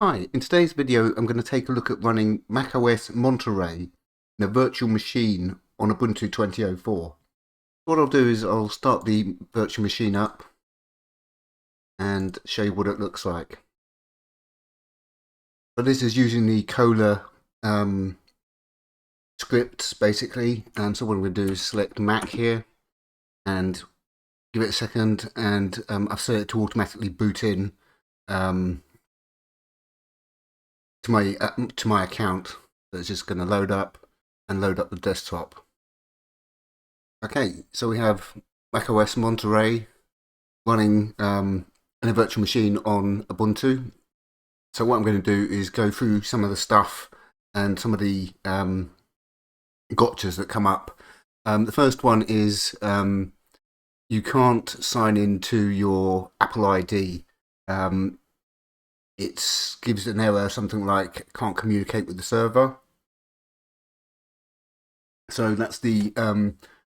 Hi, in today's video I'm going to take a look at running macOS Monterey in a virtual machine on Ubuntu 20.04. What I'll do is I'll start the virtual machine up and show you what it looks like. So this is using the kholia scripts basically, and so what I'm going to do is select Mac here and give it a second, and I've set it to automatically boot in to my account. So it's just going to load up the desktop. Okay, so we have macOS Monterey running in a virtual machine on Ubuntu. So what I'm going to do is go through some of the stuff and some of the gotchas that come up. The first one is you can't sign into your Apple ID. It gives an error, something like can't communicate with the server. So that's the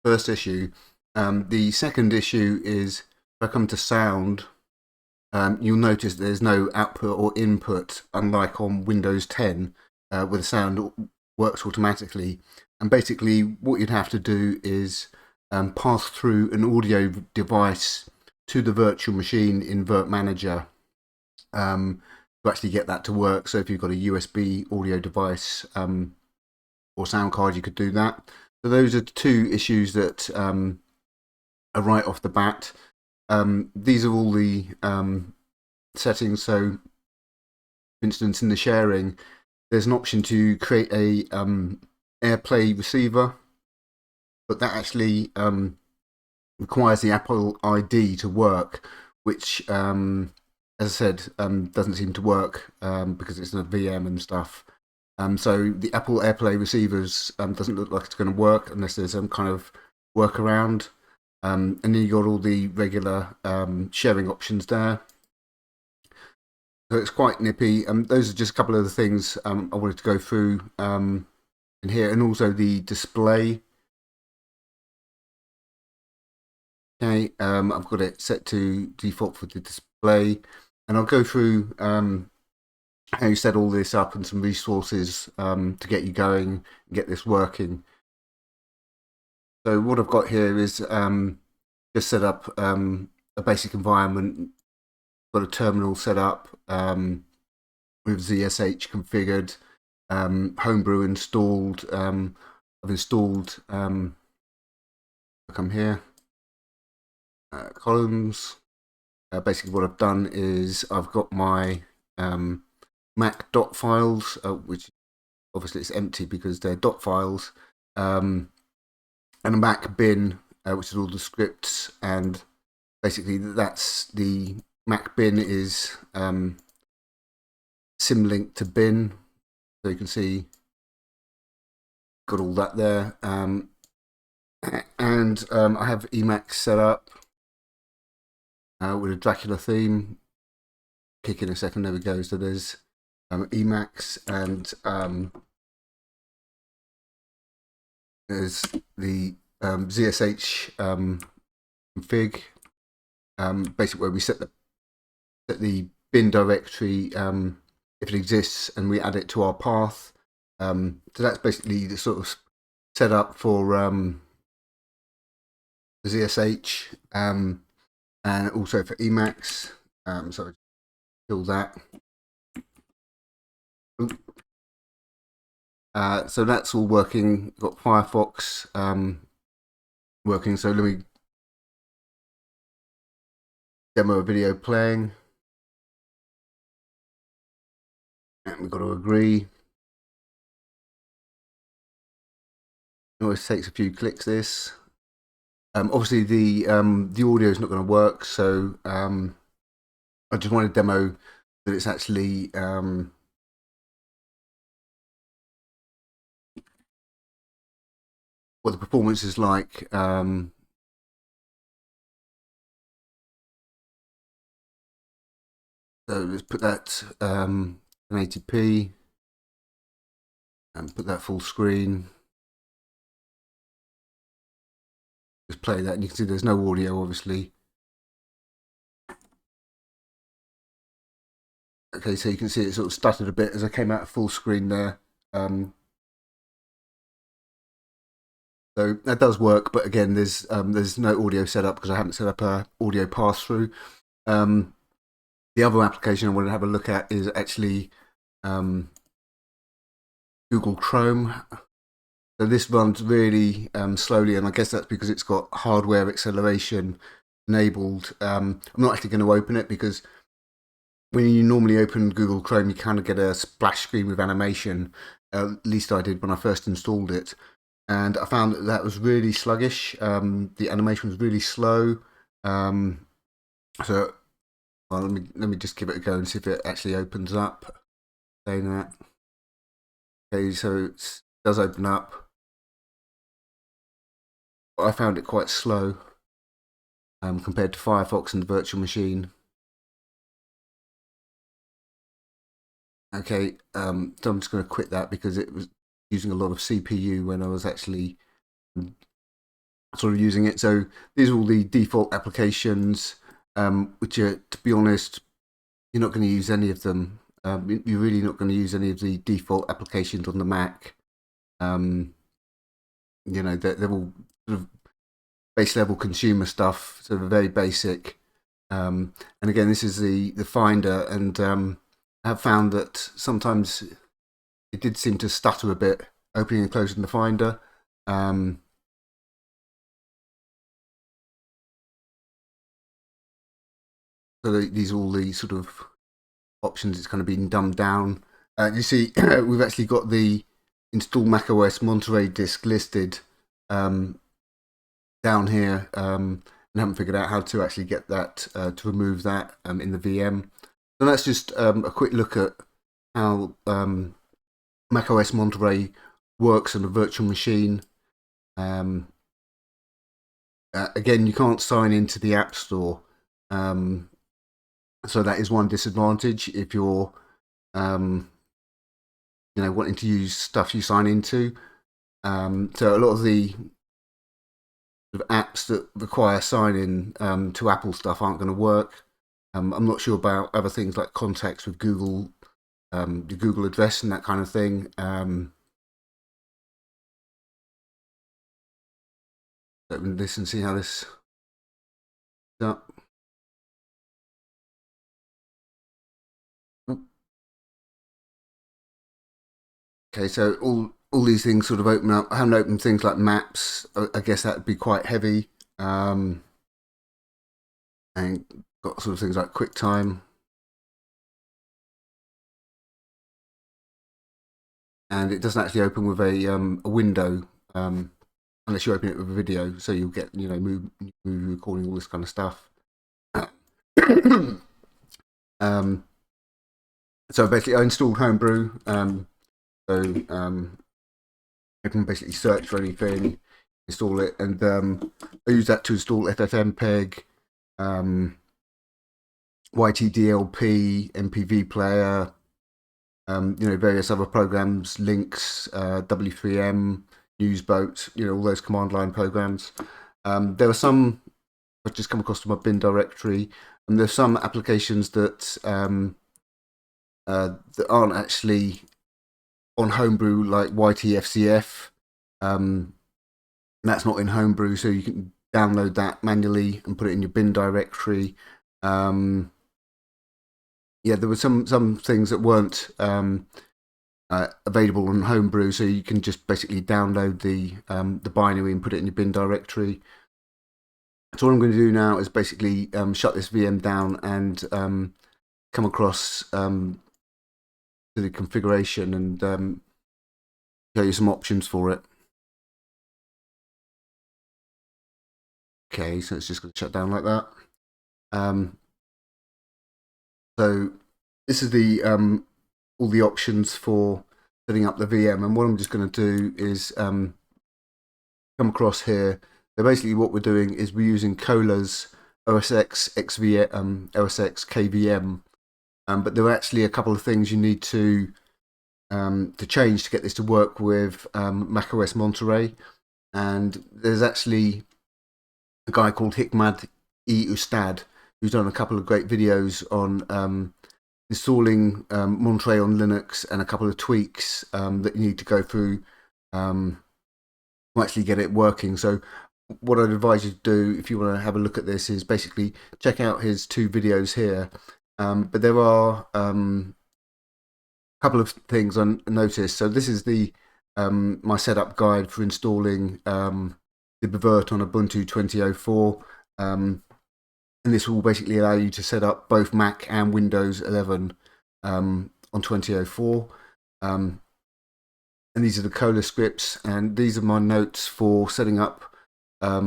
first issue. The second issue is if I come to sound, you'll notice there's no output or input, unlike on Windows 10, where the sound works automatically. And basically what you'd have to do is pass through an audio device to the virtual machine in Virt Manager to actually get that to work. So if you've got a USB audio device or sound card, you could do that. So those are two issues that are right off the bat. These are all the settings. So, for instance, in the sharing, there's an option to create a AirPlay receiver, but that actually requires the Apple ID to work, which, as I said, doesn't seem to work because it's in a VM and stuff. So the Apple AirPlay receivers doesn't look like it's going to work unless there's some kind of workaround. And then you got all the regular sharing options there. So it's quite nippy. Those are just a couple of the things I wanted to go through in here, and also the display. Okay, I've got it set to default for the display, and I'll go through how you set all this up and some resources to get you going and get this working. So what I've got here is just set up a basic environment. Got a terminal set up with ZSH configured, Homebrew installed. I've installed. Come here, columns. Basically, what I've done is I've got my Mac dot files, which obviously it's empty because they're dot files, and a Mac bin, which is all the scripts, and basically that's the Mac bin is symlink to bin, so you can see got all that there, and I have Emacs set up with a Dracula theme. Kick in a second, there we go. So there's Emacs, and there's the ZSH config, basically where we set the bin directory if it exists, and we add it to our path. So that's basically the sort of setup for the ZSH and also for Emacs. So kill that. So that's all working. Got Firefox working. So let me demo a video playing. And we've got to agree. It always takes a few clicks. This obviously the audio is not going to work, so I just want to demo that it's actually what the performance is like. So let's put that 1080p and put that full screen. Just play that, and you can see there's no audio, obviously. Okay, so you can see it sort of stuttered a bit as I came out of full screen there. So that does work, but again, there's no audio set up because I haven't set up a audio pass through. The other application I want to have a look at is actually Google Chrome. So this runs really slowly, and I guess that's because it's got hardware acceleration enabled. I'm not actually going to open it because when you normally open Google Chrome, you kind of get a splash screen with animation. At least I did when I first installed it. And I found that was really sluggish. The animation was really slow. So well, let me just give it a go and see if it actually opens up. Saying that. Okay, so it does open up. I found it quite slow compared to Firefox and the virtual machine. Okay, so I'm just going to quit that because it was using a lot of CPU when I was actually sort of using it. So these are all the default applications, which are, to be honest, you're not going to use any of them. You're really not going to use any of the default applications on the Mac. You know, they're all sort of base level consumer stuff, sort of very basic. And again, this is the Finder, and I have found that sometimes it did seem to stutter a bit opening and closing the Finder. So these are all the sort of options. It's kind of been dumbed down. You see, we've actually got the install macOS Monterey disk listed down here, and haven't figured out how to actually get that to remove that in the VM. So that's just a quick look at how macOS Monterey works on a virtual machine. Again, you can't sign into the App Store. So that is one disadvantage if you're, wanting to use stuff you sign into. So a lot of the apps that require sign-in to Apple stuff aren't going to work. I'm not sure about other things like contacts with Google, the Google address and that kind of thing. Open this and see how this is up. Okay, so all these things sort of open up. I haven't opened things like maps. I guess that would be quite heavy. And got sort of things like QuickTime. And it doesn't actually open with a window unless you open it with a video. So you'll get movie recording, all this kind of stuff. So basically, I installed Homebrew. So I can basically search for anything, install it, and I use that to install FFmpeg, YTDLP, MPV player, various other programs, links, W3M, Newsboat, all those command line programs. There are some I've just come across to my bin directory, and there's some applications that that aren't actually on Homebrew, like YTFCF. That's not in Homebrew, so you can download that manually and put it in your bin directory. There were some things that weren't available on Homebrew, so you can just basically download the binary and put it in your bin directory. So what I'm going to do now is basically shut this VM down and come across to the configuration and show you some options for it. Okay, so it's just going to shut down like that. So this is the all the options for setting up the VM, and what I'm just going to do is come across here. So basically what we're doing is we're using Kholia's osx-kvm, but there are actually a couple of things you need to change to get this to work with macOS Monterey. And there's actually a guy called Hikmad E. Ustad who's done a couple of great videos on installing Monterey on Linux and a couple of tweaks that you need to go through to actually get it working. So what I'd advise you to do if you want to have a look at this is basically check out his 2 videos here. But there are a couple of things I noticed. So this is the my setup guide for installing libvirt on Ubuntu 20.04. And this will basically allow you to set up both Mac and Windows 11 on 20.04. And these are the kholia scripts, and these are my notes for setting up a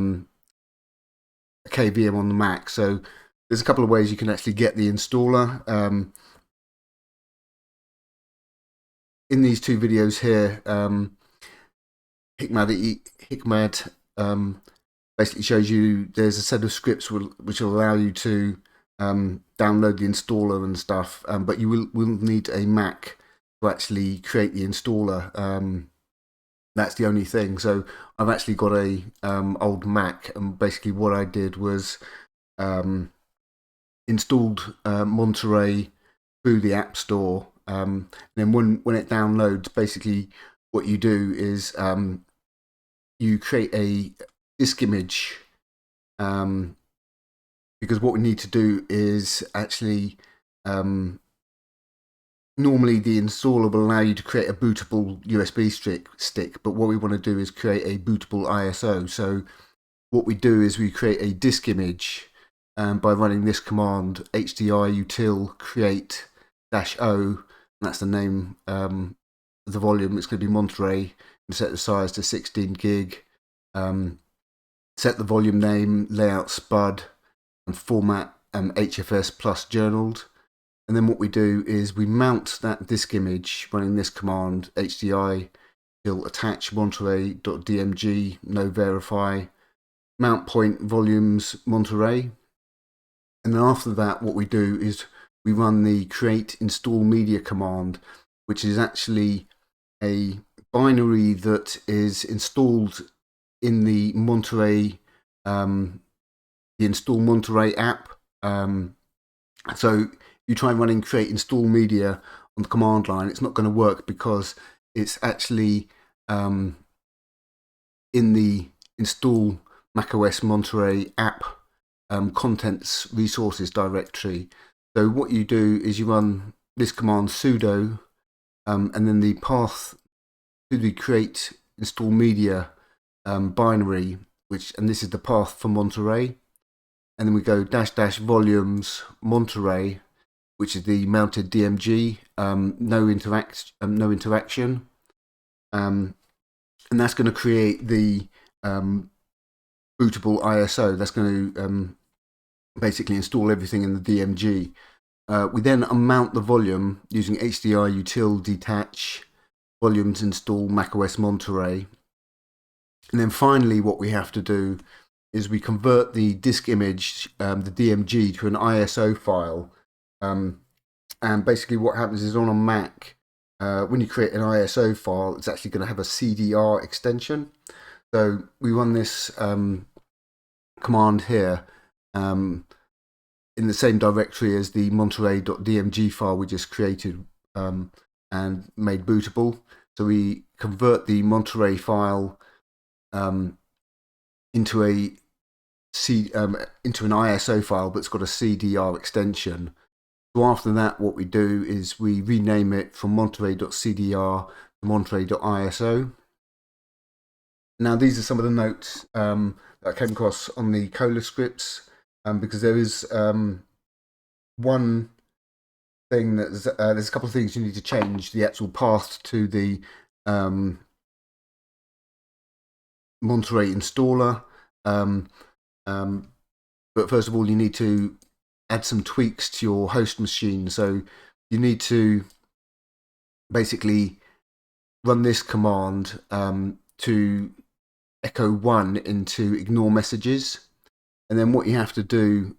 kvm on the Mac. So there's a couple of ways you can actually get the installer. In these 2 videos here, Hikmad basically shows you there's a set of scripts which will allow you to download the installer and stuff, but you will need a Mac to actually create the installer. That's the only thing. So I've actually got a old Mac, and basically what I did was installed Monterey through the App Store. Then when it downloads, basically what you do is you create a disk image, because what we need to do is actually normally the installer will allow you to create a bootable USB stick, but what we want to do is create a bootable ISO. So what we do is we create a disk image by running this command hdrutil create -o. That's the name of the volume. It's going to be Monterey, and set the size to 16 gig. Set the volume name, layout spud, and format HFS plus journaled. And then what we do is we mount that disk image running this command HDI till attach Monterey.dmg no verify mount point volumes Monterey. And then after that, what we do is we run the create install media command, which is actually a binary that is installed in the Monterey, the install Monterey app. So you try running create install media on the command line, it's not going to work because it's actually in the install macOS Monterey app contents resources directory. So what you do is you run this command sudo and then the path to the create install media binary, and this is the path for Monterey, and then we go -- volumes Monterey, which is the mounted DMG, no interaction, and that's going to create the bootable ISO. That's going to basically install everything in the DMG. We then unmount the volume using hdrutil detach volumes install macOS Monterey. And then finally what we have to do is we convert the disk image, the DMG, to an ISO file. And basically what happens is on a Mac, when you create an ISO file, it's actually going to have a CDR extension. So we run this command here in the same directory as the Monterey.dmg file we just created and made bootable. So we convert the Monterey file into an ISO file, but it's got a CDR extension. So after that, what we do is we rename it from Monterey.cdr to Monterey.iso. Now, these are some of the notes that I came across on the kholia scripts, because there is one thing that there's a couple of things you need to change the actual path to the Monterey installer. But first of all, you need to add some tweaks to your host machine. So you need to basically run this command to echo 1 into ignore messages. And then what you have to do,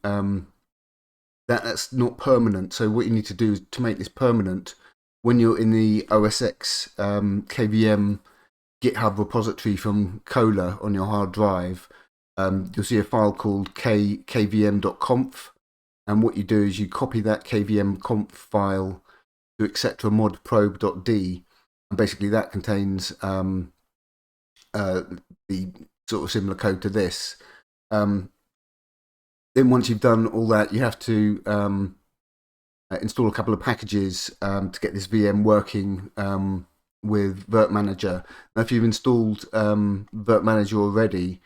that's not permanent. So what you need to do is to make this permanent, when you're in the osx-kvm GitHub repository from kholia on your hard drive, you'll see a file called kvm.conf, and what you do is you copy that kvm conf file to etc-mod-probe.d, and basically that contains the sort of similar code to this. Then once you've done all that, you have to install a couple of packages to get this VM working with Virt Manager. Now, if you've installed Virt Manager already,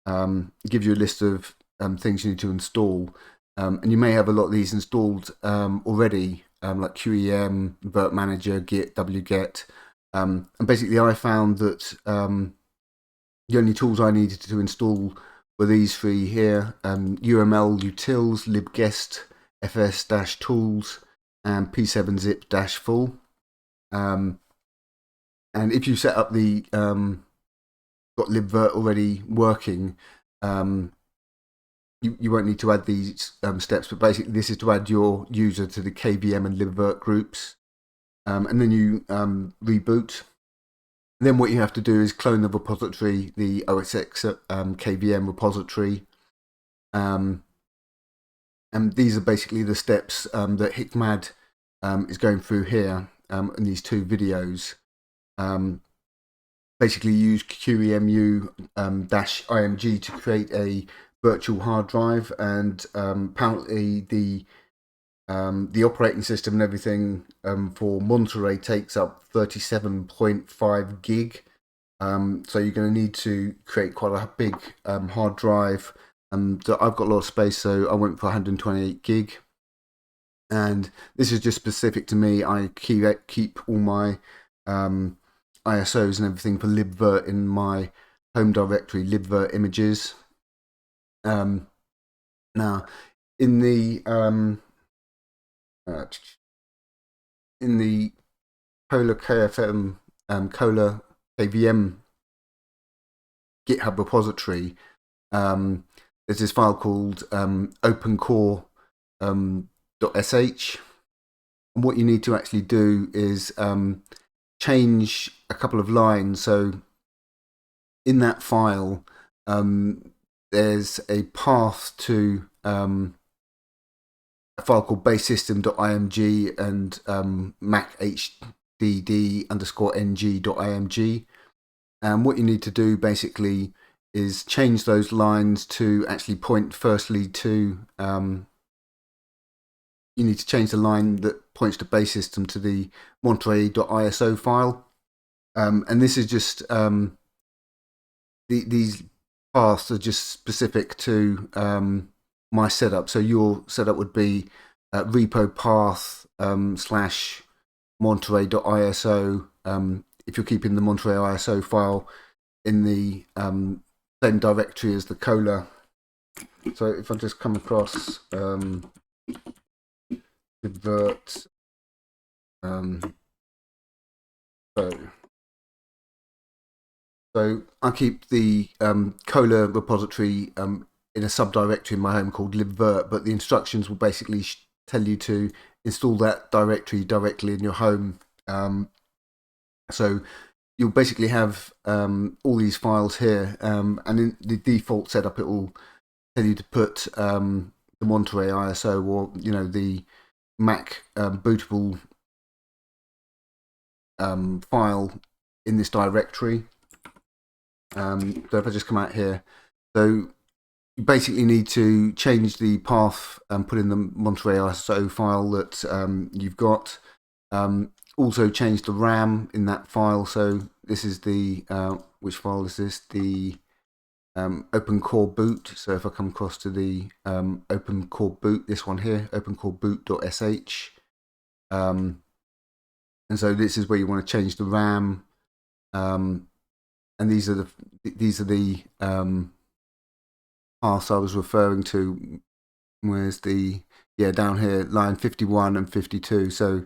it gives you a list of things you need to install, and you may have a lot of these installed already, like qem, Virt Manager, git, wget, and basically I found that the only tools I needed to install were these three here: UML utils, libgest, fs-tools, and p7zip-full. And if you set up the got libvirt already working, you won't need to add these steps. But basically, this is to add your user to the kvm and libvirt groups, and then you reboot. And then what you have to do is clone the repository, the osx-kvm repository. And these are basically the steps that Hikmad is going through here in these two videos. Basically use qemu-img to create a virtual hard drive, and apparently the operating system and everything for Monterey takes up 37.5 gig. So you're going to need to create quite a big hard drive. I've got a lot of space, so I went for 128 gig. And this is just specific to me. I keep all my ISOs and everything for libvirt in my home directory, libvirt images. Now, in the kholia kvm GitHub repository, there's this file called OpenCore-Boot.sh. And what you need to actually do is change a couple of lines. So in that file, there's a path to a file called basesystem.img and macHDD_ng.img. And what you need to do basically is change those lines to actually point firstly to you need to change the line that points to base system to the Monterey.iso file, and this is just these paths are just specific to my setup. So your setup would be repo path / Monterey.iso if you're keeping the Monterey ISO file in the same directory as the kholia. So if I just come across libvirt, so I keep the kholia repository in a subdirectory in my home called libvirt, but the instructions will basically tell you to install that directory directly in your home. So you'll basically have all these files here, and in the default setup it will tell you to put the Monterey ISO, or the Mac bootable file in this directory. So if I just come out here, so you basically need to change the path and put in the Monterey ISO file that you've got. Also change the RAM in that file. So this is the which file is this? The OpenCore-Boot. So if I come across to the OpenCore-Boot, this one here, OpenCore-Boot.sh, and so this is where you want to change the RAM, and these are the paths I was referring to. Where's the down here, line 51 and 52. So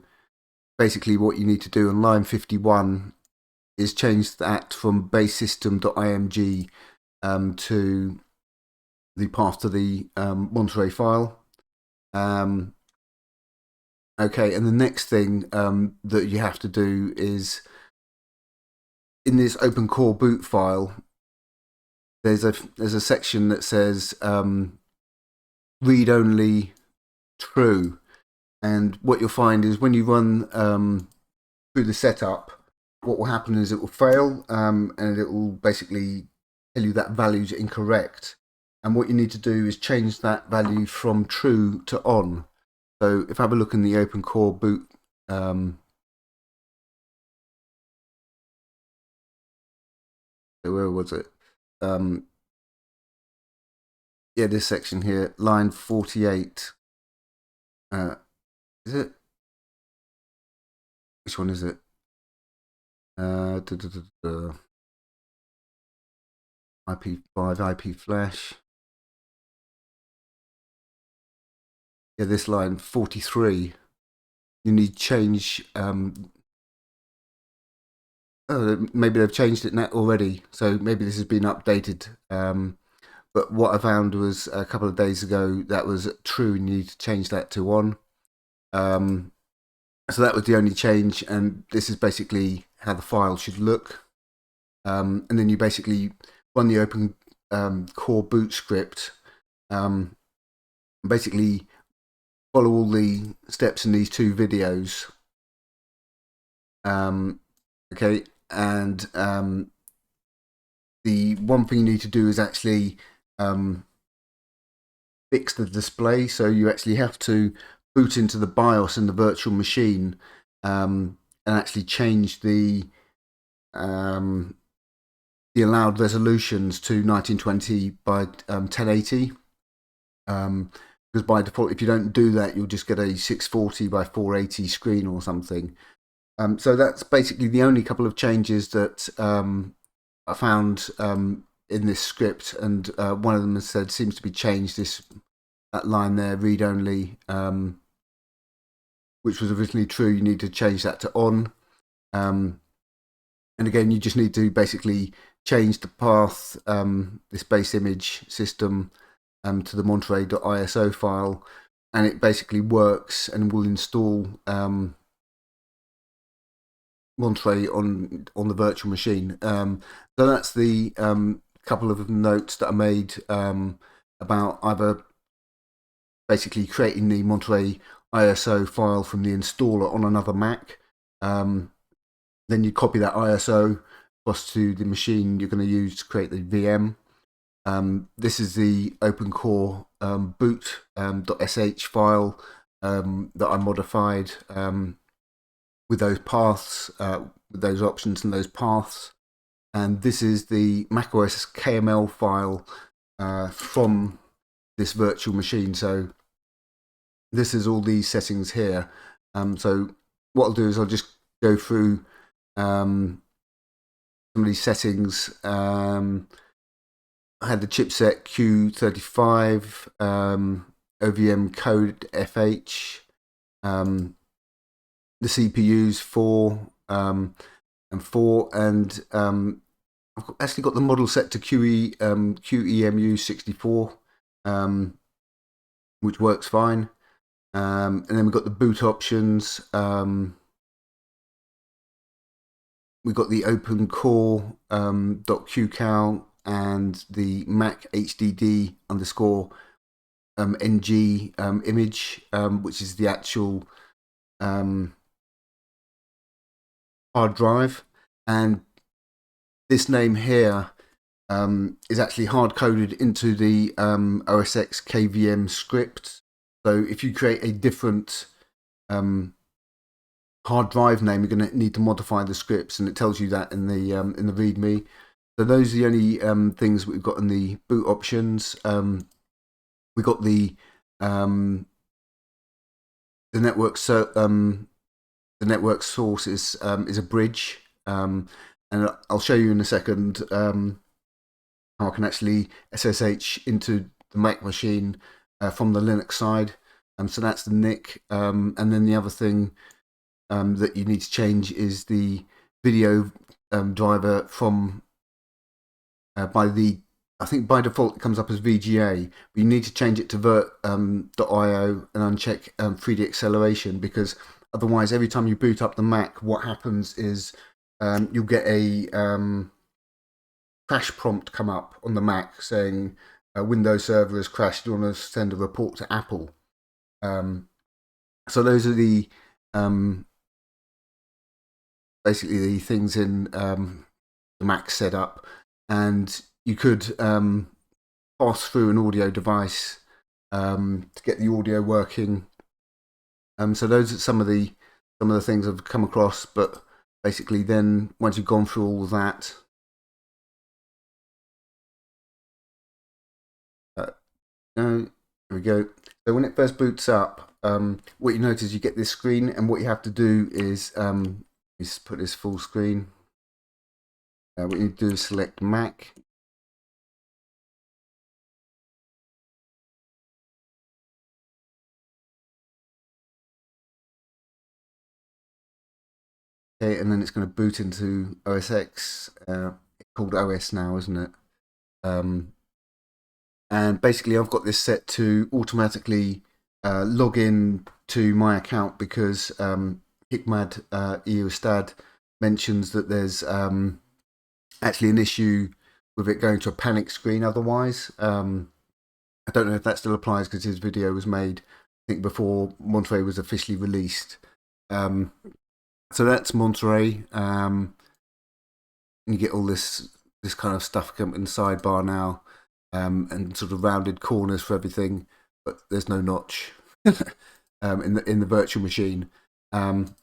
basically what you need to do on line 51 is change that from basesystem.img to the path to the Monterey file. Okay, and the next thing that you have to do is in this OpenCore-Boot file, there's a section that says read only true. And what you'll find is when you run through the setup, what will happen is it will fail, and it will basically tell you that value is incorrect. And what you need to do is change that value from true to on. So if I have a look in the OpenCore-Boot, where was it? Yeah, this section here, line 48. Is it? Which one is it? IP5, IP flash. Yeah, this line 43. You need change. Maybe they've changed it now already, so maybe this has been updated. But what I found was a couple of days ago that was true, and you need to change that to on. So that was the only change, and this is basically how the file should look. And then you basically run the OpenCore-Boot script, basically follow all the steps in these two videos. Okay, and the one thing you need to do is actually fix the display. So you actually have to boot into the BIOS in the virtual machine and actually change the allowed resolutions to 1920 by 1080. Because by default, if you don't do that, you'll just get a 640 by 480 screen or something. So that's basically the only couple of changes that I found in this script, and one of them has said seems to be changed. That line there, read only, which was originally true. You need to change that to on. And again, you just need to basically change the path, this base image system, to the Monterey.iso file, and it basically works and will install Monterey on the virtual machine. So that's the couple of notes that I made about either basically creating the Monterey ISO file from the installer on another Mac. Then you copy that ISO across to the machine you're going to use to create the VM. This is the OpenCore-Boot.sh file that I modified with those paths, with those options and those paths. And this is the macOS KML file from this virtual machine. So this is all these settings here. So what I'll do is I'll just go through some of these settings. I had the chipset Q35, OVM code FH, the CPUs 4 and 4, and I've actually got the model set to qemu 64, which works fine. And then we've got the boot options. We've got the OpenCore.qcal and the Mac HDD _ NG image, which is the actual hard drive. And this name here is actually hard coded into the osx-kvm script. So if you create a different hard drive name, you're going to need to modify the scripts, and it tells you that in the README. So those are the only things we've got in the boot options. We got the network. So the network source is a bridge, and I'll show you in a second how I can actually SSH into the Mac machine from the Linux side. So that's the NIC, and then the other thing that you need to change is the video driver from I think by default it comes up as VGA, but you need to change it to virt.io and uncheck 3D acceleration, because otherwise every time you boot up the Mac, what happens is you'll get a crash prompt come up on the Mac saying Windows server has crashed, you want to send a report to Apple. So those are the basically the things in the Mac setup, and you could pass through an audio device to get the audio working. So those are some of the things I've come across. But basically, then once you've gone through all of that, there we go. So when it first boots up, what you notice, you get this screen, and what you have to do is put this full screen. What you do is select Mac. Okay, and then it's going to boot into OS X. It's called OS now, isn't it? And basically, I've got this set to automatically log in to my account because Hikmad Eustad mentions that there's actually an issue with it going to a panic screen otherwise. I don't know if that still applies because his video was made, I think, before Monterey was officially released. So that's Monterey. You get all this kind of stuff come in the sidebar now, and sort of rounded corners for everything, but there's no notch in the virtual machine. And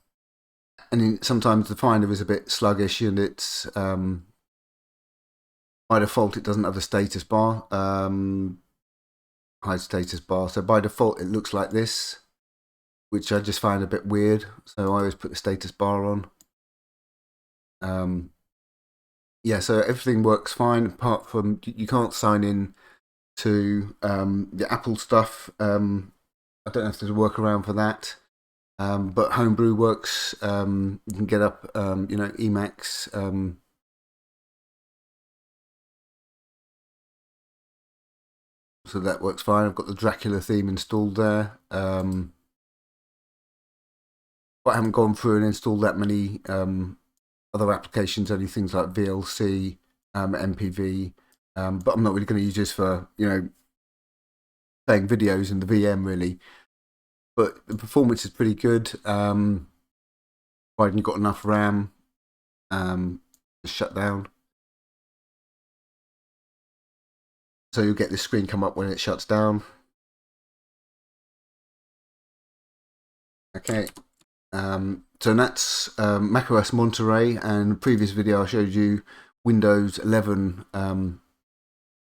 sometimes the Finder is a bit sluggish, and it's by default it doesn't have the status bar, hide status bar. So by default it looks like this, which I just find a bit weird. So I always put the status bar on. Yeah, so everything works fine apart from you can't sign in to the Apple stuff. I don't know if there's a workaround for that. But Homebrew works. You can get up, Emacs. So that works fine. I've got the Dracula theme installed there. But I haven't gone through and installed that many other applications, only things like VLC, MPV. But I'm not really going to use this for, playing videos in the VM really. But the performance is pretty good. Providing you've got enough RAM, just shut down. So you'll get this screen come up when it shuts down. Okay. So that's macOS Monterey, and the previous video I showed you Windows 11.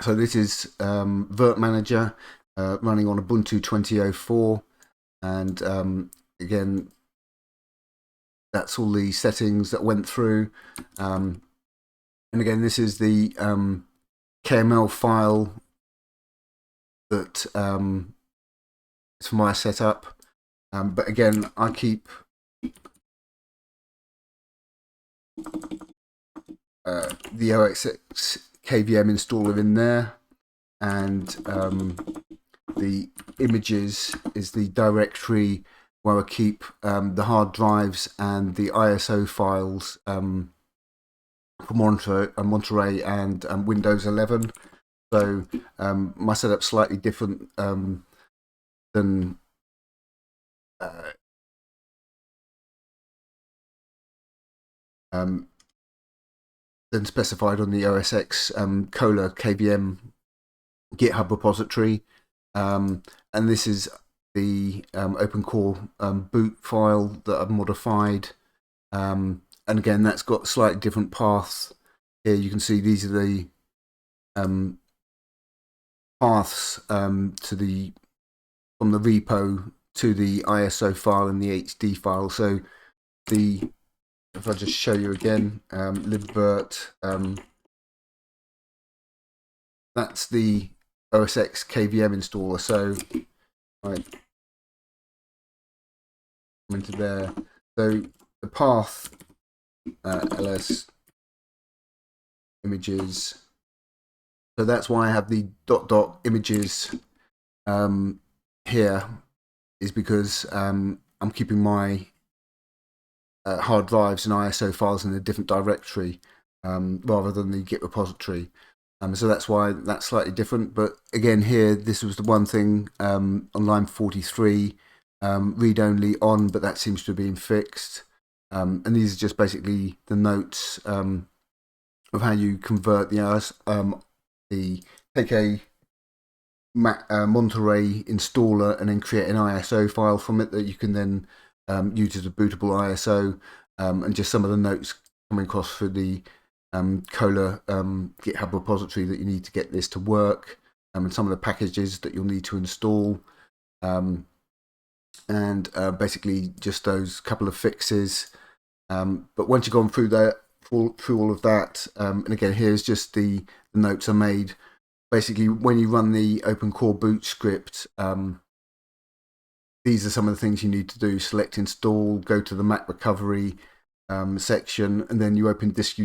So this is Virt Manager running on Ubuntu 20.04, and again, that's all the settings that went through. And again, this is the KML file that is for my setup. But again, I keep the osx-kvm installer in there, and the images is the directory where I keep the hard drives and the ISO files for Monterey and Windows 11. So my setup's slightly different than specified on the OSX kholia-kvm GitHub repository, and this is the OpenCore-Boot file that I've modified, and again that's got slightly different paths. Here you can see these are the paths from the repo to the ISO file and the HD file. So if I just show you again, libvirt, that's the osx-kvm installer. So right, come into there. So the path ls images. So that's why I have the .images here, is because I'm keeping my hard drives and ISO files in a different directory rather than the Git repository. So that's why that's slightly different. But again, here, this was the one thing on line 43, read only on, but that seems to have been fixed. And these are just basically the notes of how you convert take a Mac Monterey installer and then create an ISO file from it that you can then use as a bootable ISO, and just some of the notes coming across for the Kholia GitHub repository that you need to get this to work, and some of the packages that you'll need to install, and basically just those couple of fixes. But once you've gone through that, through all of that, and again, here's just the notes I made. Basically, when you run the OpenCore-Boot script, these are some of the things you need to do. Select install, go to the Mac recovery section, and then you open disk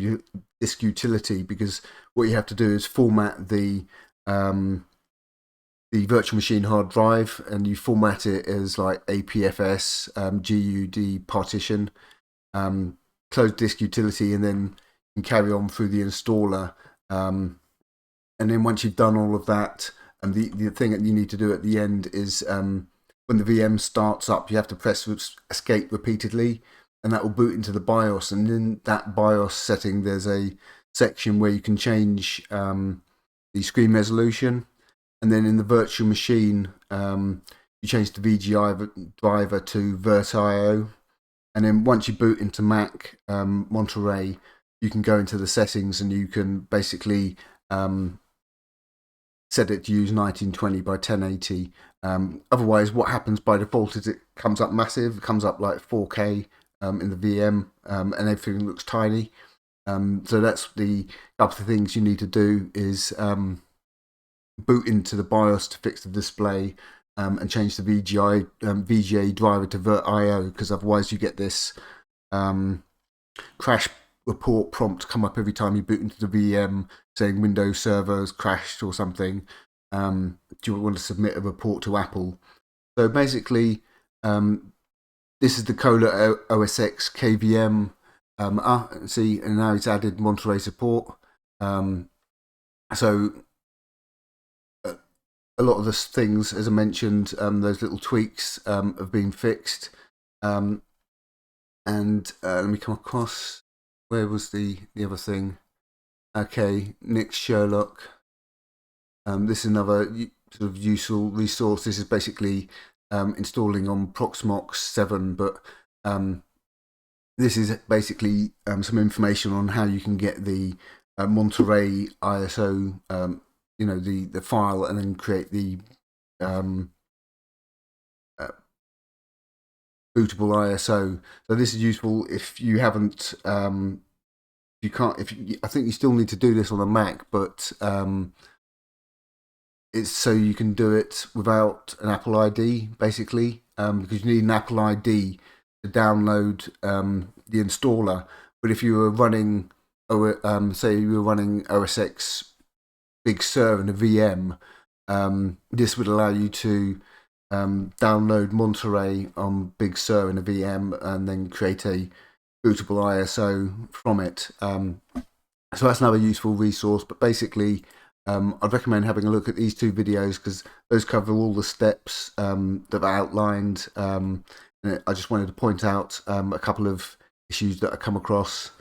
utility, because what you have to do is format the virtual machine hard drive, and you format it as like APFS, GUD partition, close disk utility, and then you can carry on through the installer. And then once you've done all of that, the thing that you need to do at the end is when the VM starts up, you have to press escape repeatedly, and that will boot into the BIOS. And in that BIOS setting, there's a section where you can change the screen resolution. And then in the virtual machine, you change the VGI driver to virt.io. And then once you boot into Mac Monterey, you can go into the settings and you can basically set it to use 1920 by 1080. Otherwise, what happens by default is it comes up massive. It comes up like 4K in the VM, and everything looks tiny. So that's the couple of things you need to do is boot into the BIOS to fix the display, and change the VGA driver to virt.io, because otherwise you get this crash report prompt come up every time you boot into the VM saying Windows servers crashed or something. Do you want to submit a report to Apple? So basically, this is the Kholia osx-kvm. See, and now it's added Monterey support. So a lot of the things, as I mentioned, those little tweaks have been fixed. And let me come across, where was the other thing? Okay, Nick's Sherlock. This is another sort of useful resource. This is basically installing on Proxmox 7, but this is basically some information on how you can get the Monterey ISO, the file, and then create the bootable ISO. So this is useful if you haven't, you can't. I think you still need to do this on a Mac, but it's so you can do it without an Apple ID, basically, because you need an Apple ID to download the installer. But if you were running, say you were running OSX Big Sur in a VM, this would allow you to download Monterey on Big Sur in a VM and then create a bootable ISO from it. So that's another useful resource. But basically, I'd recommend having a look at these two videos, because those cover all the steps that are outlined. And I just wanted to point out a couple of issues that I come across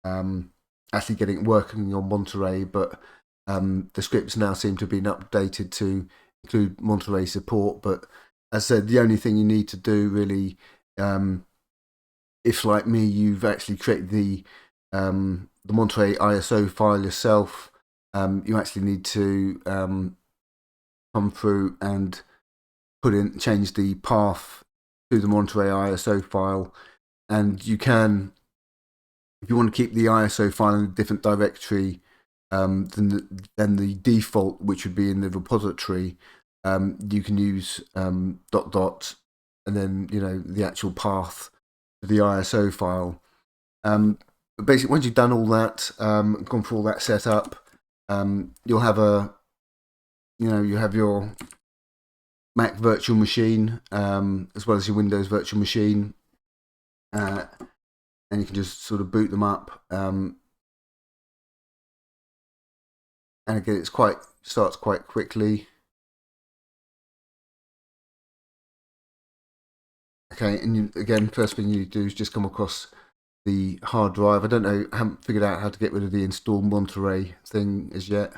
actually getting it working on Monterey, but the scripts now seem to have been updated to include Monterey support. But as I said, the only thing you need to do really, if like me, you've actually created the Monterey ISO file yourself, you actually need to come through and change the path to the Monterey ISO file. And you can, if you want to keep the ISO file in a different directory than the default, which would be in the repository, you can use ... and then the actual path to the ISO file. But basically, once you've done all that, gone through all that setup, you'll have you have your Mac virtual machine as well as your Windows virtual machine, and you can just sort of boot them up. and again, it's starts quite quickly. Okay, and again, first thing you do is just come across the hard drive. I don't know, I haven't figured out how to get rid of the install Monterey thing as yet.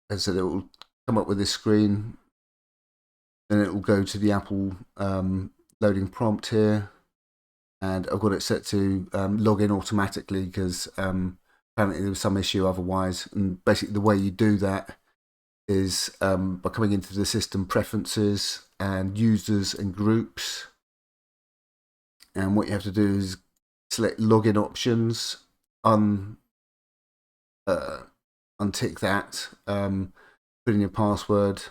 And so it will come up with this screen, then it will go to the Apple loading prompt here, and I've got it set to log in automatically because apparently there was some issue otherwise. And basically the way you do that is by coming into the system preferences and users and groups, and what you have to do is select login options, untick that, put in your password,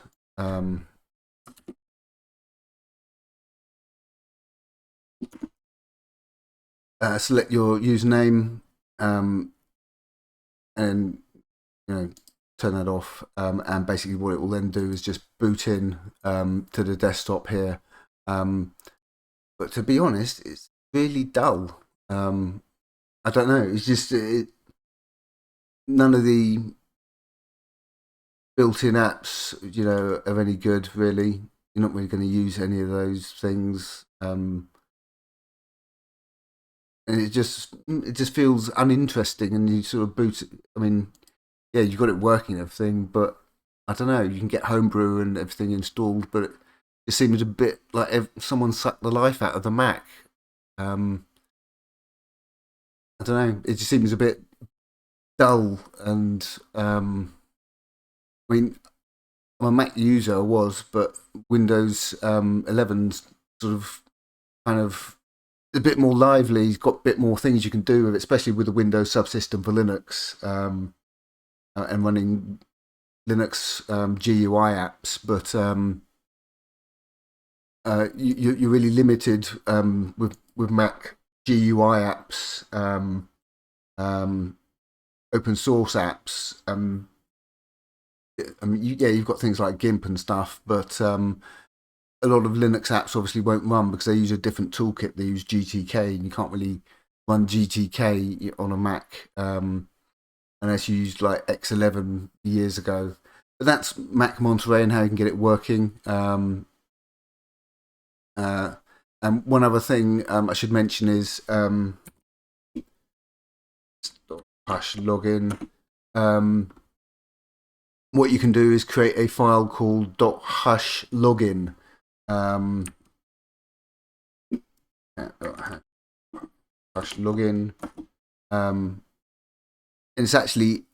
select your username, and turn that off, and basically what it will then do is just boot in to the desktop here. But to be honest, it's really dull. I don't know. It's just none of the built-in apps, are any good. Really, you're not really going to use any of those things, and it just feels uninteresting. And you sort of boot it. I mean, yeah, you've got it working and everything, but I don't know. You can get Homebrew and everything installed, but it seems a bit like someone sucked the life out of the Mac. I don't know. It just seems a bit dull, and I mean, I'm a Mac user, but Windows 11's sort of kind of a bit more lively. It's got a bit more things you can do with it, especially with the Windows subsystem for Linux, and running Linux GUI apps. But you're really limited with Mac GUI apps, open source apps. I mean, you've got things like GIMP and stuff, but a lot of Linux apps obviously won't run because they use a different toolkit. They use GTK, and you can't really run GTK on a Mac unless you used like X11 years ago. But that's Mac Monterey and how you can get it working. And one other thing I should mention is hash login. What you can do is create a file called .hash login. Hash login. And it's actually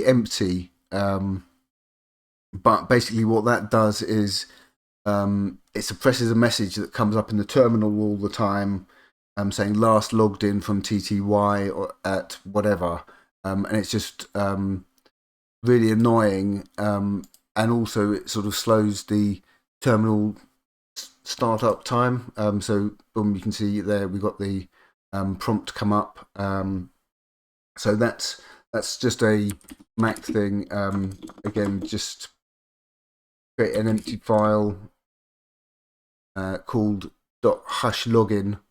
empty. But basically, what that does is it suppresses a message that comes up in the terminal all the time, saying last logged in from TTY or at whatever, and it's just really annoying, and also it sort of slows the terminal startup time. So boom, you can see there we got the prompt come up. So that's just a Mac thing. Again, just create an empty file called .hash login,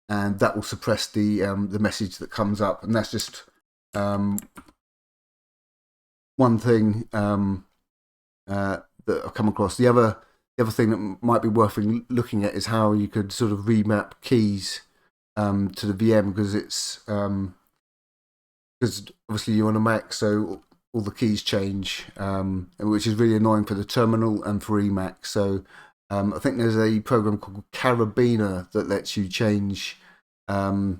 and that will suppress the message that comes up. And that's just one thing that I've come across. The other thing that might be worth looking at is how you could sort of remap keys to the VM, because it's because obviously you're on a Mac, so all the keys change, which is really annoying for the terminal and for Emac. So I think there's a program called Carabiner that lets you change the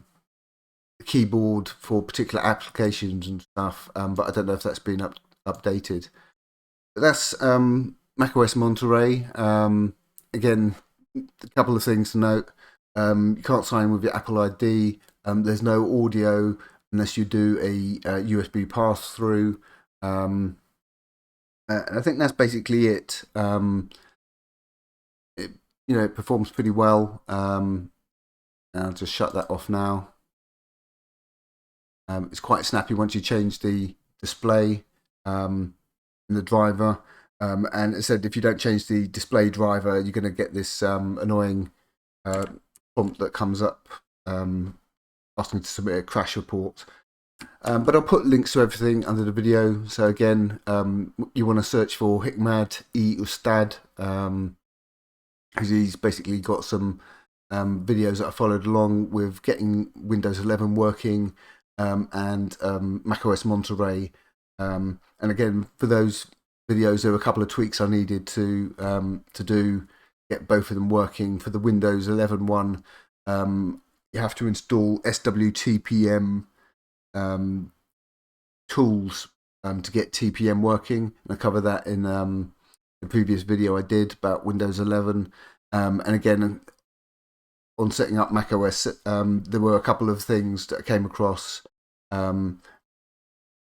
keyboard for particular applications and stuff, but I don't know if that's been updated. But that's macOS Monterey. Again, a couple of things to note. You can't sign with your Apple ID. There's no audio unless you do a USB pass-through. And I think that's basically it. It performs pretty well. I'll just shut that off now. It's quite snappy once you change the display in the driver. And it said if you don't change the display driver, you're going to get this annoying prompt that comes up asking to submit a crash report. But I'll put links to everything under the video. So again, you want to search for Hikmad E Ustad, because he's basically got some videos that I followed along with getting Windows 11 working, and macOS Monterey. And again, for those videos, there were a couple of tweaks I needed to get both of them working. For the Windows 11 one, you have to install swtpm tools to get TPM working. And I cover that in the previous video I did about Windows 11. And again, on setting up macOS, there were a couple of things that I came across that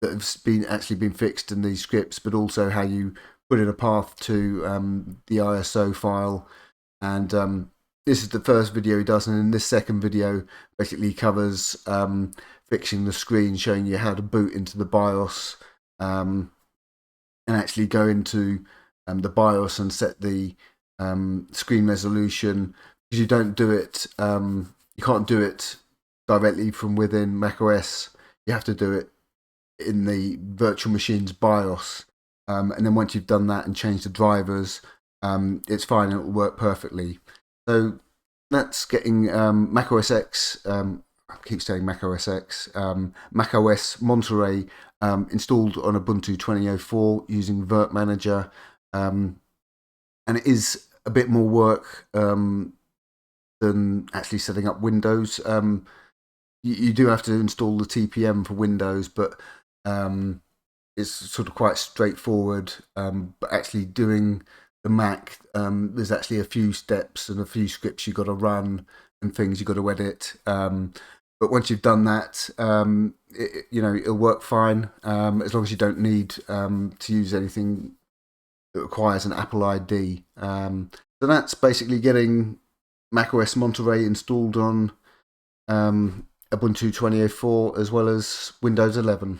have been fixed in these scripts, but also how you put in a path to the ISO file. And this is the first video he does, and in this second video basically covers fixing the screen, showing you how to boot into the BIOS, and actually go into the BIOS and set the screen resolution, because you don't do it, you can't do it directly from within macOS. You have to do it in the virtual machine's BIOS, and then once you've done that and changed the drivers, it's fine and it will work perfectly. So that's getting macOS X, I keep saying macOS X, macOS Monterey installed on Ubuntu 20.04 using virt manager, and it is a bit more work than actually setting up Windows. You do have to install the TPM for Windows, but it's sort of quite straightforward. But actually doing the Mac, there's actually a few steps and a few scripts you've got to run and things you've got to edit. But once you've done that, it'll work fine, as long as you don't need to use anything that requires an Apple ID. So that's basically getting macOS Monterey installed on Ubuntu 20.04 as well as Windows 11.